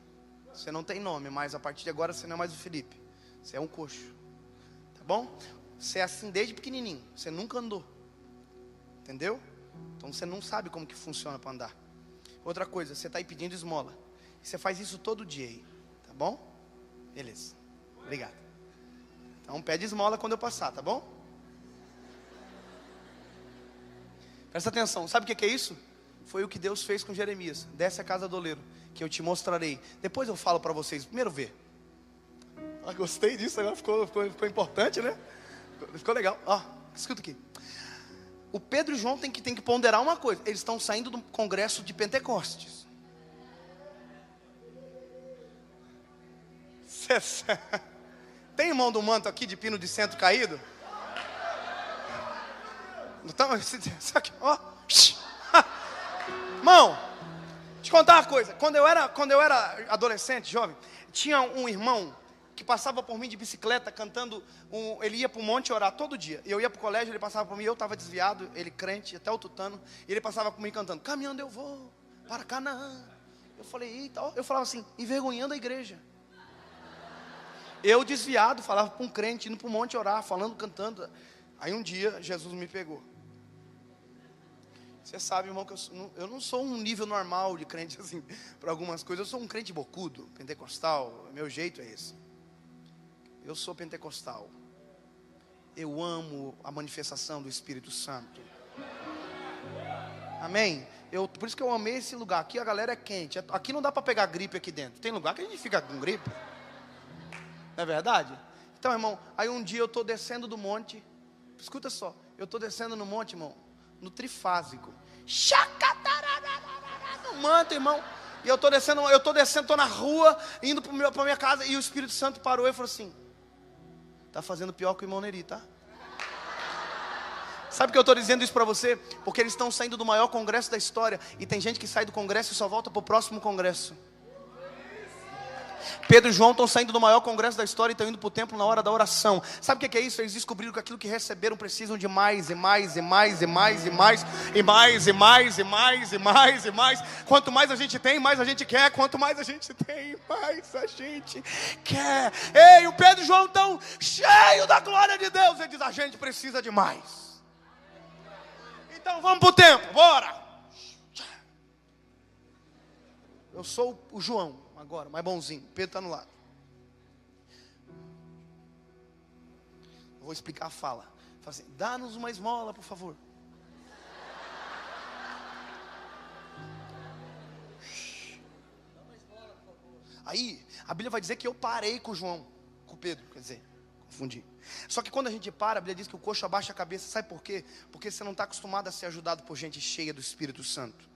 Você não tem nome, mas a partir de agora você não é mais o Felipe. Você é um coxo. Tá bom? Você é assim desde pequenininho. Você nunca andou. Entendeu? Então você não sabe como que funciona para andar. Outra coisa, você está aí pedindo esmola. Você faz isso todo dia aí. Tá bom? Beleza. Obrigado. Então pede esmola quando eu passar, tá bom? Presta atenção. Sabe o que é isso? Foi o que Deus fez com Jeremias. Desce a casa do oleiro, que eu te mostrarei. Depois eu falo para vocês. Primeiro vê. Gostei disso, agora ficou importante, né? Ficou legal. Ó, escuta aqui. O Pedro e João tem que ponderar uma coisa. Eles estão saindo do congresso de Pentecostes. Tem irmão do manto aqui de pino de centro caído? Então, ó. Irmão, te contar uma coisa. Quando eu era adolescente, jovem, tinha um irmão que passava por mim de bicicleta cantando, ele ia para o monte orar todo dia. Eu ia para o colégio, ele passava por mim, eu estava desviado, ele crente, até o tutano, e ele passava por mim cantando: caminhando eu vou para Canaã. Eu falei: eita, ó. Eu falava assim, envergonhando a igreja. Eu desviado, falava para um crente, indo para o monte orar, falando, cantando. Aí um dia, Jesus me pegou. Você sabe, irmão, que eu não sou um nível normal de crente assim, para algumas coisas. Eu sou um crente bocudo, pentecostal, meu jeito é esse. Eu sou pentecostal. eu amo a manifestação do Espírito Santo. Amém? Por isso que eu amei esse lugar. Aqui a galera é quente. Aqui não dá para pegar gripe aqui dentro. Tem lugar que a gente fica com gripe. Não é verdade? Então, irmão, aí um dia eu estou descendo do monte. Escuta só. Eu estou descendo no monte, irmão. No trifásico. No manto, irmão. E eu estou descendo, estou na rua, indo para minha casa. E o Espírito Santo parou e falou assim: está fazendo pior que o irmão Neri, tá? Sabe que eu estou dizendo isso para você? Porque eles estão saindo do maior congresso da história. E tem gente que sai do congresso e só volta para o próximo congresso. Pedro e João estão saindo do maior congresso da história e estão indo para o templo na hora da oração. Sabe o que é isso? Eles descobriram que aquilo que receberam precisam de mais e mais e mais e mais e mais e mais e mais e mais e mais e mais. Quanto mais a gente tem, mais a gente quer. Quanto mais a gente tem, mais a gente quer. Ei, o Pedro e João estão cheios da glória de Deus. Ele diz: a gente precisa de mais. Então vamos para o templo, bora. Eu sou o João agora, mais bonzinho. Pedro está no lado. Vou explicar a fala. Fala assim: dá-nos uma esmola, por favor. Aí, a Bíblia vai dizer que eu parei com o João, com o Pedro, quer dizer, confundi. Só que quando a gente para, a Bíblia diz que o coxo abaixa a cabeça. Sabe por quê? Porque você não está acostumado a ser ajudado por gente cheia do Espírito Santo.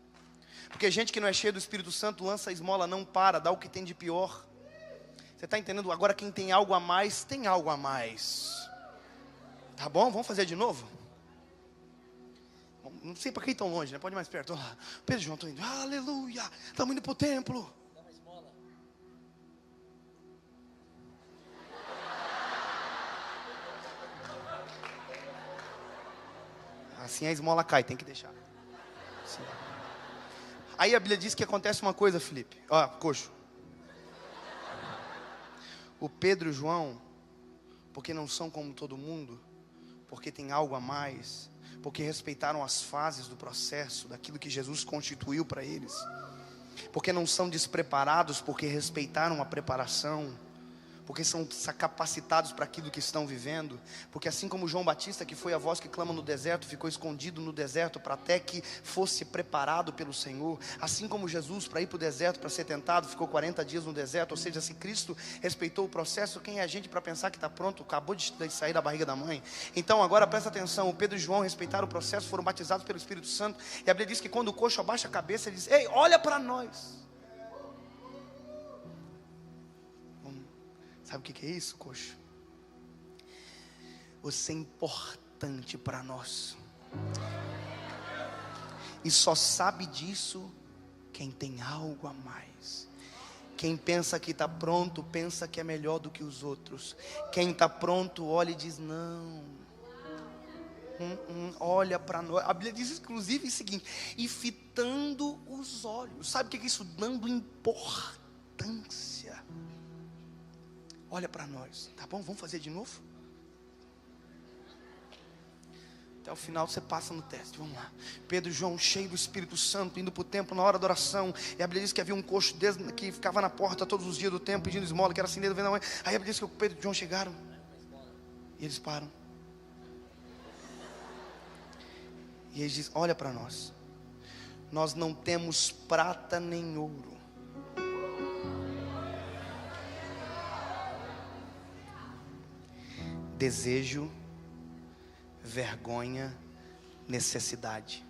Porque gente que não é cheia do Espírito Santo lança a esmola, não para, dá o que tem de pior. Você está entendendo? Agora quem tem algo a mais, tem algo a mais. Tá bom? Vamos fazer de novo? Não sei para quem tão longe, né? Pode ir mais perto. Lá. Pedro e João estão indo. Aleluia! Estamos indo para o templo. Dá uma esmola. Assim a esmola cai, tem que deixar. Assim. Aí a Bíblia diz que acontece uma coisa, Felipe. Ó, coxo. O Pedro e o João, porque não são como todo mundo, porque tem algo a mais, porque respeitaram as fases do processo, daquilo que Jesus constituiu para eles, porque não são despreparados, porque respeitaram a preparação, porque são capacitados para aquilo que estão vivendo, porque assim como João Batista, que foi a voz que clama no deserto, ficou escondido no deserto para até que fosse preparado pelo Senhor, assim como Jesus, para ir para o deserto, para ser tentado, ficou 40 dias no deserto. Ou seja, se Cristo respeitou o processo, quem é a gente para pensar que está pronto, acabou de sair da barriga da mãe? Então agora presta atenção, o Pedro e João respeitaram o processo, foram batizados pelo Espírito Santo, e a Bíblia diz que quando o coxo abaixa a cabeça, ele diz: ei, olha para nós. Sabe o que é isso, coxo? Você é importante para nós. E só sabe disso quem tem algo a mais. Quem pensa que está pronto, pensa que é melhor do que os outros. Quem está pronto, olha e diz: não. Olha para nós. A Bíblia diz inclusive o seguinte: e fitando os olhos. Sabe o que é isso? Dando importância. Olha para nós, tá bom? Vamos fazer de novo? Até o final você passa no teste, vamos lá. Pedro e João, cheio do Espírito Santo, indo para o templo na hora da oração. E a Bíblia diz que havia um coxo que ficava na porta todos os dias do templo pedindo esmola, que era assim dentro da mãe. Aí a Bíblia diz que o Pedro e João chegaram. E eles param. E eles dizem: olha para nós. Nós não temos prata nem ouro. Desejo, vergonha, necessidade.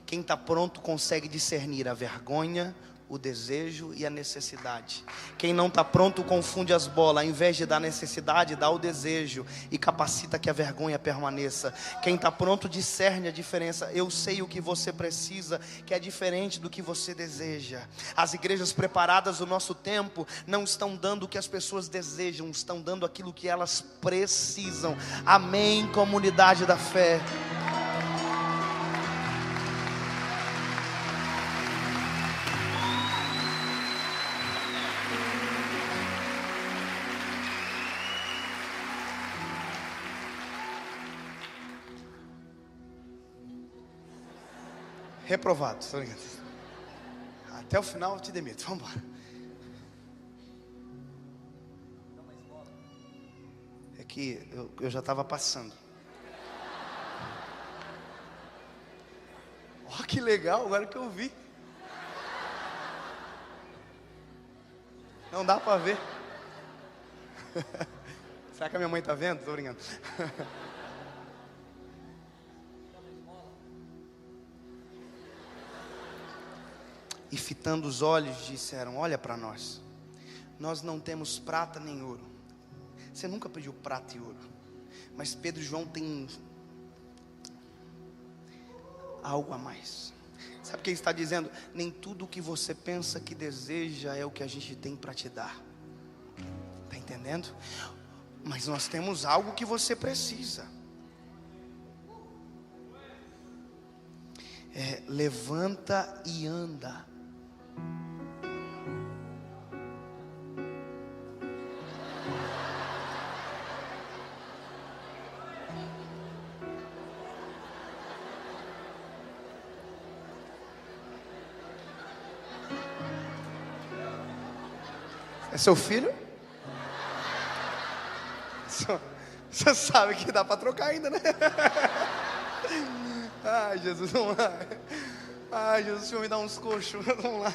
Quem está pronto consegue discernir a vergonha, o desejo e a necessidade. Quem não está pronto confunde as bolas. Ao invés de dar necessidade, dá o desejo e capacita que a vergonha permaneça. Quem está pronto discerne a diferença. Eu sei o que você precisa, que é diferente do que você deseja. As igrejas preparadas do nosso tempo não estão dando o que as pessoas desejam, estão dando aquilo que elas precisam. Amém, comunidade da fé. Reprovado, estou ligado. Até o final eu te demito, vamos embora. que eu já estava passando. Ó, que legal, agora que eu vi. Não dá para ver. Será que a minha mãe está vendo? Estou brincando. E fitando os olhos disseram: olha para nós, nós não temos prata nem ouro. Você nunca pediu prata e ouro, mas Pedro e João têm algo a mais. Sabe o que ele está dizendo? Nem tudo o que você pensa que deseja é o que a gente tem para te dar. Está entendendo? Mas nós temos algo que você precisa. Levanta e anda. É seu filho? Você sabe que dá para trocar ainda, né? Ai, Jesus, vamos lá. Ai, Jesus, o Senhor me dá uns coxos. Vamos lá.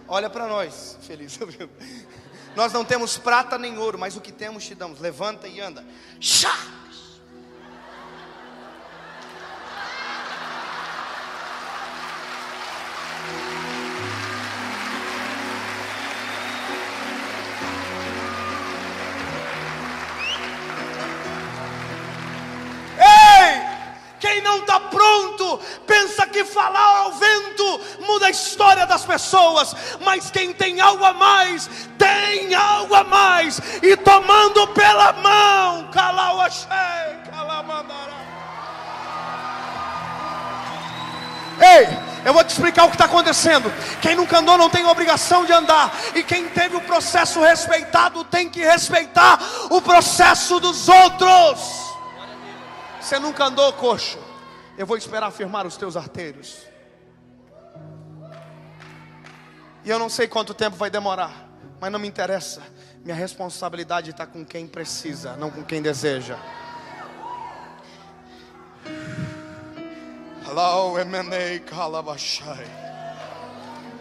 Olha para nós, feliz. Nós não temos prata nem ouro, mas o que temos te damos. Levanta e anda. Chá! Quem não está pronto, pensa que falar ao vento muda a história das pessoas. Mas quem tem algo a mais, tem algo a mais. E tomando pela mão, Ei, eu vou te explicar o que está acontecendo. Quem nunca andou não tem obrigação de andar. E quem teve o processo respeitado tem que respeitar o processo dos outros. Você nunca andou, coxo? Eu vou esperar firmar os teus artérios. E eu não sei quanto tempo vai demorar, mas não me interessa. Minha responsabilidade está com quem precisa, não com quem deseja.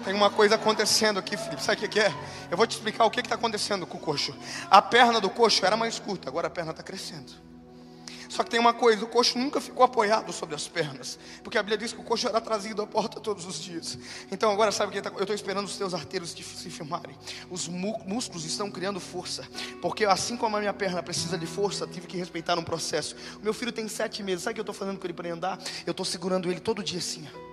Tem uma coisa acontecendo aqui, Felipe. Sabe o que é? Eu vou te explicar o que está acontecendo com o coxo. A perna do coxo era mais curta, agora a perna está crescendo. Só que tem uma coisa, o coxo nunca ficou apoiado sobre as pernas, porque a Bíblia diz que o coxo era trazido à porta todos os dias. Então agora sabe o que eu estou esperando os teus arteiros se firmarem. Os músculos estão criando força, porque assim como a minha perna precisa de força, tive que respeitar um processo. O meu filho tem 7 meses, sabe o que eu estou fazendo com ele para ele andar? Eu estou segurando ele todo dia assim, ó.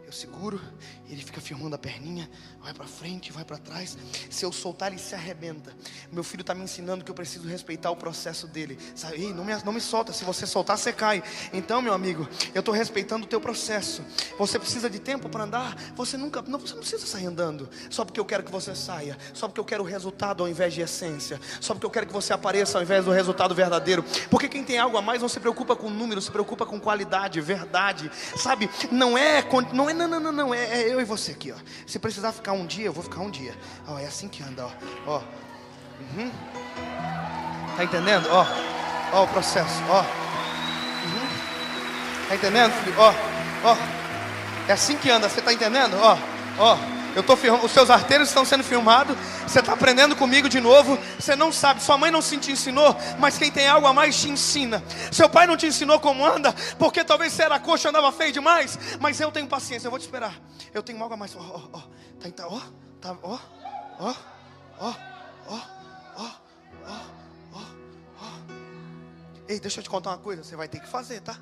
Eu seguro, ele fica firmando a perninha, vai para frente, vai para trás. Se eu soltar, ele se arrebenta. Meu filho está me ensinando que eu preciso respeitar o processo dele. Sabe? Ei, não me solta, se você soltar, você cai. Então, meu amigo, eu estou respeitando o teu processo. Você precisa de tempo para andar. Você não precisa sair andando só porque eu quero que você saia, só porque eu quero o resultado ao invés de essência, só porque eu quero que você apareça ao invés do resultado verdadeiro. Porque quem tem algo a mais não se preocupa com números, se preocupa com qualidade, verdade. Sabe? Não é eu e você aqui, ó. Se precisar ficar um dia, eu vou ficar um dia. Ó, é assim que anda, ó. Uhum. Tá entendendo? Ó o processo, ó. Uhum. Tá entendendo, filho? Ó. É assim que anda, você tá entendendo? Ó. Eu estou filmando, os seus artérios estão sendo filmados. Você está aprendendo comigo de novo. Você não sabe, sua mãe não te ensinou, mas quem tem algo a mais te ensina. Seu pai não te ensinou como anda, porque talvez você era coxa, andava feio demais. Mas eu tenho paciência, eu vou te esperar. Eu tenho algo a mais. Ei, deixa eu te contar uma coisa, você vai ter que fazer, tá?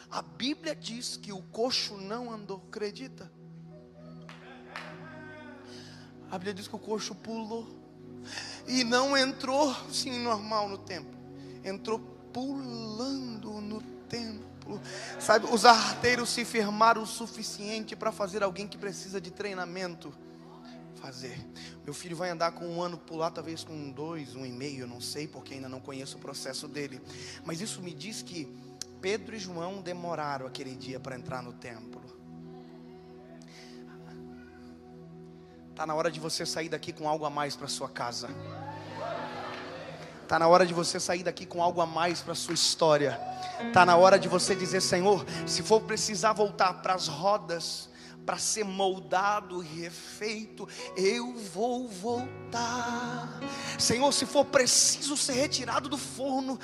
A Bíblia diz que o coxo não andou, acredita? A Bíblia diz que o coxo pulou e não entrou sim normal no templo, entrou pulando no templo. Sabe, os arteiros se firmaram o suficiente para fazer alguém que precisa de treinamento fazer. Meu filho vai andar com 1 ano, pular talvez com 2, 1,5, eu não sei, porque ainda não conheço o processo dele. Mas isso me diz que Pedro e João demoraram aquele dia para entrar no templo. Está na hora de você sair daqui com algo a mais para sua casa. Está na hora de você sair daqui com algo a mais para sua história. Está na hora de você dizer: Senhor, se for precisar voltar para as rodas, para ser moldado e refeito, eu vou voltar. Senhor, se for preciso ser retirado do forno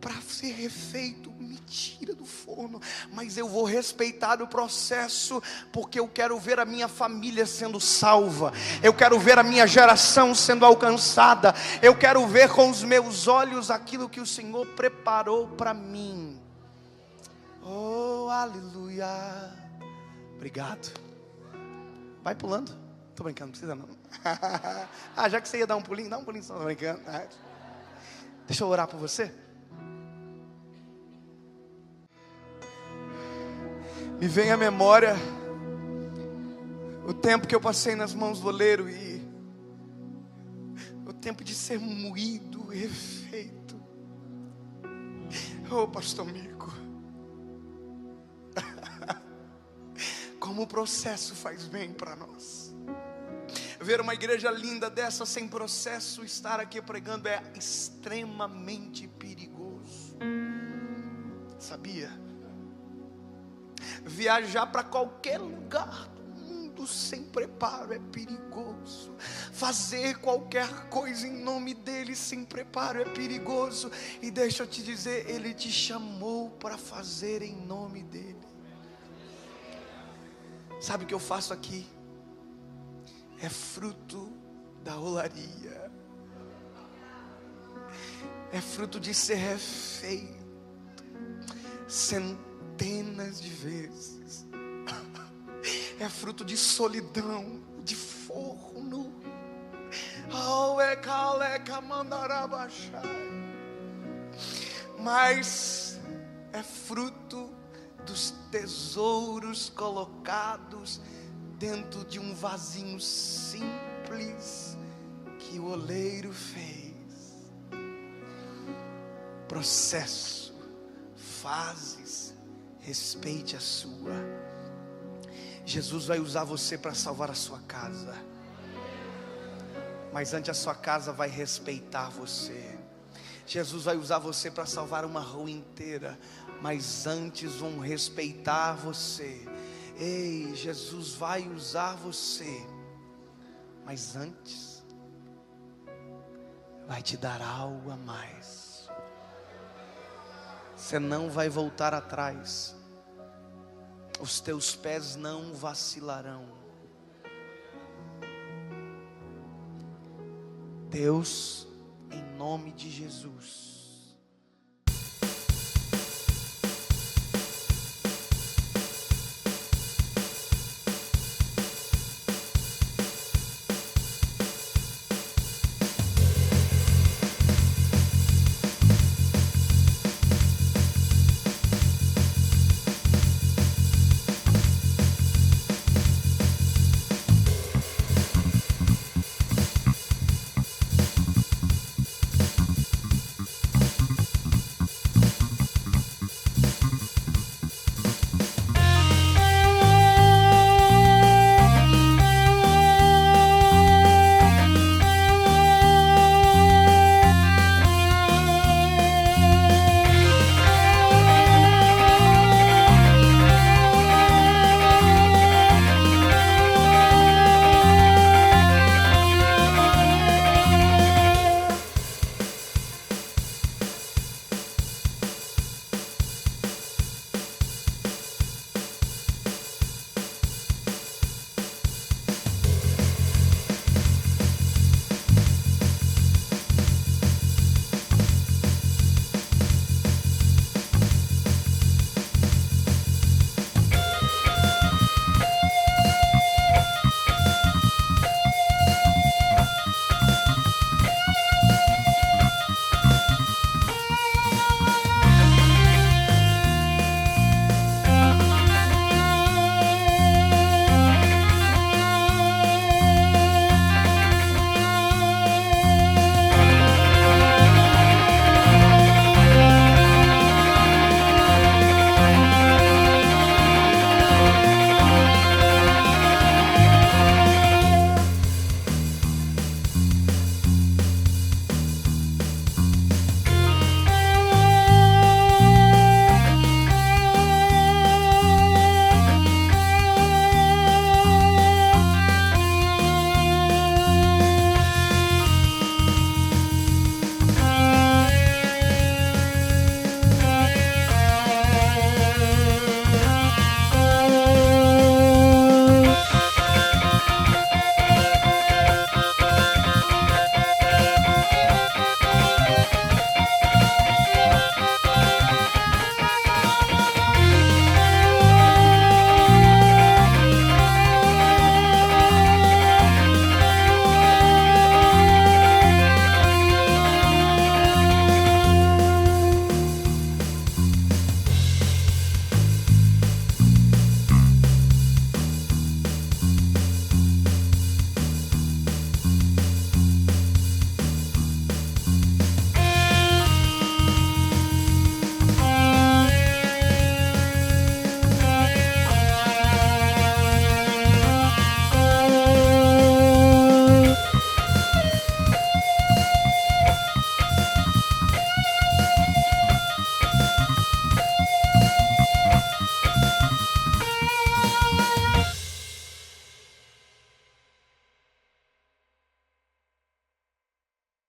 para ser refeito, me tira do forno, mas eu vou respeitar o processo, porque eu quero ver a minha família sendo salva, eu quero ver a minha geração sendo alcançada, eu quero ver com os meus olhos aquilo que o Senhor preparou para mim. Oh, aleluia. Obrigado. Vai pulando. Estou brincando, não precisa não. Ah, já que você ia dar um pulinho, dá um pulinho só, estou brincando. Deixa eu orar por você. Me vem à memória o tempo que eu passei nas mãos do oleiro e o tempo de ser moído, refeito. Oh, pastor Mico, como o processo faz bem para nós. Ver uma igreja linda dessa sem processo, estar aqui pregando é extremamente perigoso. Sabia? Viajar para qualquer lugar do mundo sem preparo é perigoso. Fazer qualquer coisa em nome dele sem preparo é perigoso. E deixa eu te dizer, ele te chamou para fazer em nome dele. Sabe o que eu faço aqui? É fruto da olaria. É fruto de ser refeito centenas de vezes. É fruto de solidão, de forno. Mas é fruto dos tesouros colocados dentro de um vasinho simples que o oleiro fez. Processo, fases, respeite a sua. Jesus vai usar você para salvar a sua casa, mas antes a sua casa vai respeitar você. Jesus vai usar você para salvar uma rua inteira, mas antes vão respeitar você. Ei, Jesus vai usar você, mas antes vai te dar algo a mais. Você não vai voltar atrás, os teus pés não vacilarão. Deus, em nome de Jesus,